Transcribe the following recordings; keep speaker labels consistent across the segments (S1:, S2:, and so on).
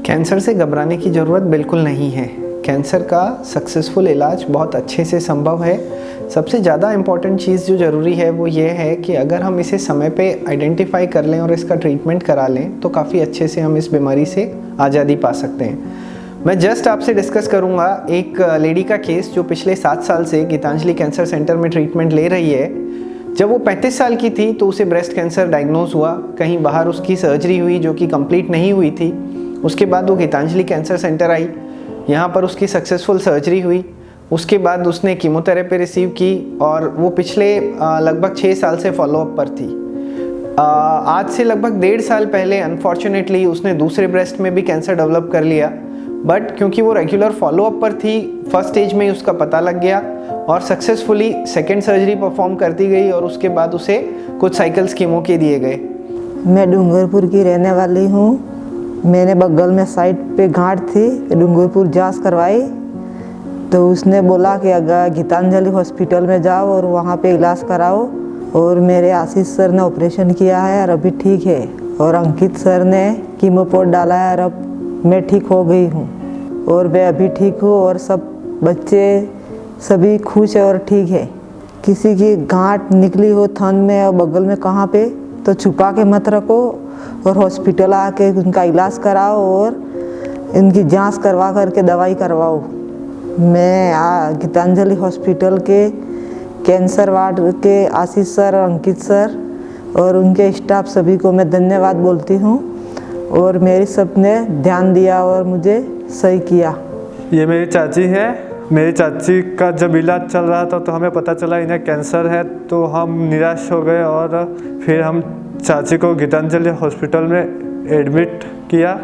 S1: Cancer से घबराने की ज़रूरत बिल्कुल नहीं है। कैंसर का सक्सेसफुल इलाज बहुत अच्छे से संभव है। सबसे ज़्यादा इम्पॉर्टेंट चीज़ जो ज़रूरी है वो ये है कि अगर हम इसे समय पे आइडेंटिफाई कर लें और इसका ट्रीटमेंट करा लें तो काफ़ी अच्छे से हम इस बीमारी से आज़ादी पा सकते हैं। मैं जस्ट आपसे डिस्कस करूँगा एक लेडी का केस जो पिछले 7 साल से गीतांजलि कैंसर सेंटर में ट्रीटमेंट ले रही है। जब वो 35 साल की थी तो उसे ब्रेस्ट कैंसर डायग्नोज हुआ। कहीं बाहर उसकी सर्जरी हुई जो कि कंप्लीट नहीं हुई थी। उसके बाद वो गीतांजलि कैंसर सेंटर आई। यहाँ पर उसकी सक्सेसफुल सर्जरी हुई। उसके बाद उसने कीमोथेरेपी रिसीव की और वो पिछले लगभग 6 साल से फॉलोअप पर थी। आज से लगभग 1.5 साल पहले अनफॉर्चुनेटली उसने दूसरे ब्रेस्ट में भी कैंसर डेवलप कर लिया, बट क्योंकि वो रेगुलर फॉलोअप पर थी, फर्स्ट स्टेज में ही उसका पता लग गया और सक्सेसफुली सेकेंड सर्जरी परफॉर्म करती गई और उसके बाद उसे कुछ साइकिल्स कीमो के दिए गए।
S2: मैं डूंगरपुर की रहने वाली हूँ। मैंने बगल में साइड पे गांठ थी, डूंगरपुर जांच करवाई तो उसने बोला कि अगर गीतांजलि हॉस्पिटल में जाओ और वहाँ पे इलाज कराओ, और मेरे आशीष सर ने ऑपरेशन किया है और अभी ठीक है, और अंकित सर ने कीमोपोड डाला है और अब मैं ठीक हो गई हूँ और मैं अभी ठीक हूँ और सब बच्चे सभी खुश है और ठीक है। किसी की गांठ निकली हो थन में और बगल में कहाँ पे तो छुपा के मत रखो और हॉस्पिटल आके उनका इलाज कराओ और इनकी जांच करवा करके दवाई करवाओ। मैं गीतांजलि हॉस्पिटल के कैंसर वार्ड के आशीष सर और अंकित सर और उनके स्टाफ सभी को मैं धन्यवाद बोलती हूँ और मेरी सब ने ध्यान दिया और मुझे सही किया।
S3: ये मेरी चाची है। मेरी चाची का जब इलाज चल रहा था तो हमें पता चला इन्हें कैंसर है, तो हम निराश हो गए और फिर हम चाची को गीतांजलि हॉस्पिटल में एडमिट किया।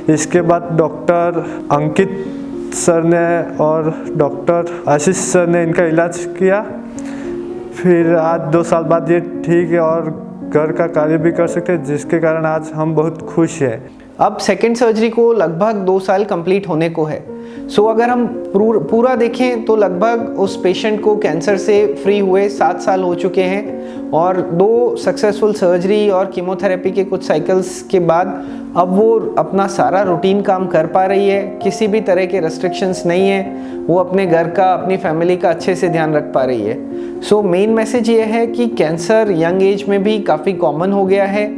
S3: इसके बाद डॉक्टर अंकित सर ने और डॉक्टर आशीष सर ने इनका इलाज किया। फिर आज 2 साल बाद ये ठीक है और घर का कार्य भी कर सकते हैं, जिसके कारण आज हम बहुत खुश हैं।
S1: अब सेकेंड सर्जरी को लगभग 2 साल कंप्लीट होने को है। सो अगर हम पूरा देखें तो लगभग उस पेशेंट को कैंसर से फ्री हुए 7 साल हो चुके हैं और 2 सक्सेसफुल सर्जरी और कीमोथेरेपी के कुछ साइकिल्स के बाद अब वो अपना सारा रूटीन काम कर पा रही है। किसी भी तरह के रेस्ट्रिक्शंस नहीं है। वो अपने घर का, अपनी फैमिली का अच्छे से ध्यान रख पा रही है। सो मेन मैसेज ये है कि कैंसर यंग एज में भी काफ़ी कॉमन हो गया है।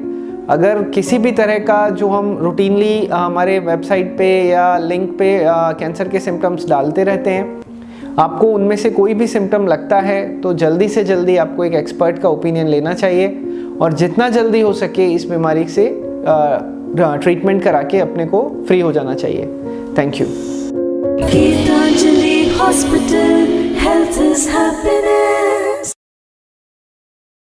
S1: अगर किसी भी तरह का जो हम रूटीनली हमारे वेबसाइट पे या लिंक पे कैंसर के सिम्टम्स डालते रहते हैं, आपको उनमें से कोई भी सिम्टम लगता है तो जल्दी से जल्दी आपको एक एक्सपर्ट का ओपिनियन लेना चाहिए और जितना जल्दी हो सके इस बीमारी से ट्रीटमेंट करा के अपने को फ्री हो जाना चाहिए। Thank you.
S4: Geetanjali Hospital, health is happiness.